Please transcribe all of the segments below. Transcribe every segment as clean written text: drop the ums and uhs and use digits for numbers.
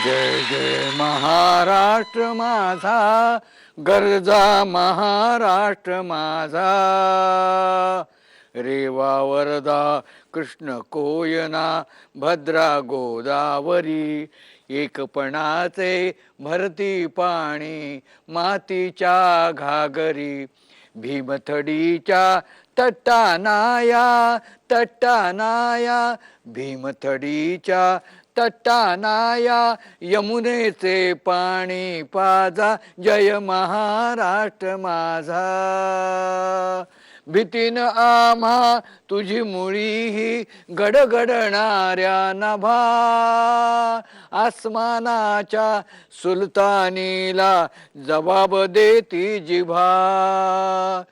जय जय महाराष्ट्र माझा, गरजा महाराष्ट्र माझा. रेवा वरदा कृष्ण कोयना, भद्रा गोदावरी. एकपणाचे भरती पाणी, मातीच्या घागरी. भीमथडीच्या तट्टानाया, तट्टानाया. भीमथडीच्या तट्टानाया, यमुनेचे पाणी पाजा. जय महाराष्ट्र माझा. भीतीन आम्हा तुझी मुळी, गडगडणाऱ्या नभा. आसमानाच्या सुलतानीला जबाब देती जिभा.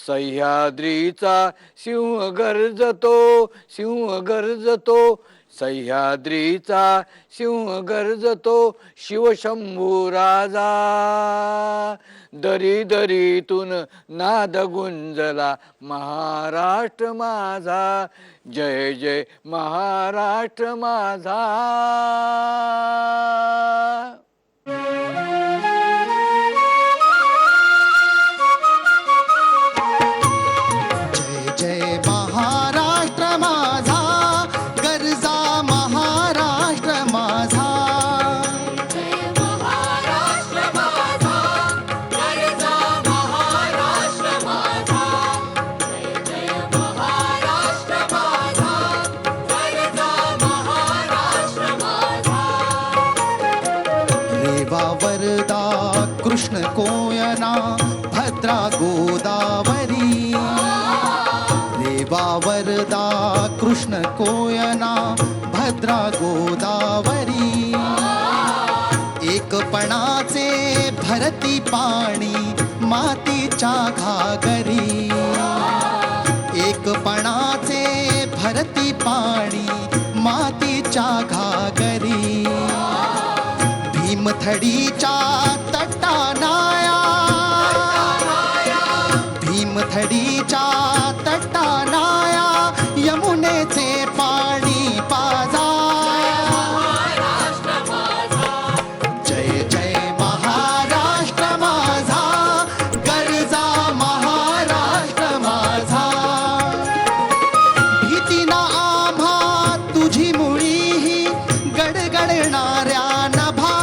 सह्याद्रीचा सिंह गर्जतो, सिंह गर्जतो. सह्याद्रीचा सिंह गर्जतो, शिवशंभू राजा. दरी दरीतून नाद गुंजला महाराष्ट्र माझा. जय जय महाराष्ट्र माझा. वरदा कृष्ण कोयना, भद्रा गोदावरी. रेवा वरदा कृष्ण कोयना, भद्रा गोदावरी. एकपणाचे भरती पाणी, मातीच्या घागरी. एकपणाचे भरती पाणी, मातीच्या घागरी. भीमथडीच्या तट्टानाया, भीमथडीच्या तट्टानाया. यमुनेचे पाणी पाजा. जय जय महाराष्ट्र माझा, गरजा महाराष्ट्र माझा. भीतीना आम्हा तुझी मुळी, गडगडणाऱ्या नभा.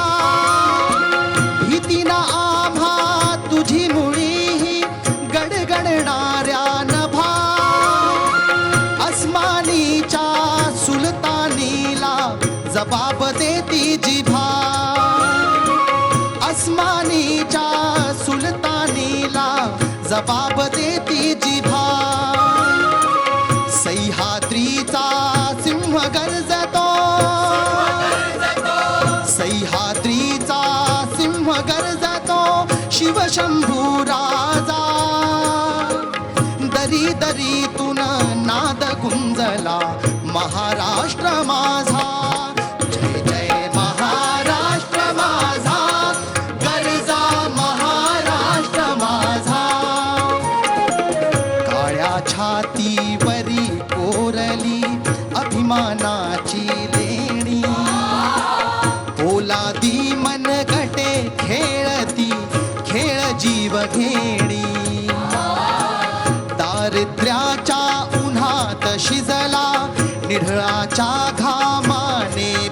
भीतीना आम्हा तुझी मुळी, गडगडणाऱ्या नभा. आसमानीच्या सुलतानीला जबाब देती जिभा. आसमानीच्या सुलतानीला जबाब देती जिभा. सह्याद्रीचा सिंह गर्जतो, सह्याद्रीचा सिंह गर्जतो, शिवशंभू राजा. दरी दरीतून नाद गुंजला महाराष्ट्र माझा. जय जय महाराष्ट्र माझा, गरजा महाराष्ट्र माझा. काळ्या छातीवरी कोरली अभिमानाची लेणी. पोलादी मनगटे खेळती, खेळ जीव घेणी. दारिद्र्याच्या उन्हात शिजला, निढळाच्या घामाने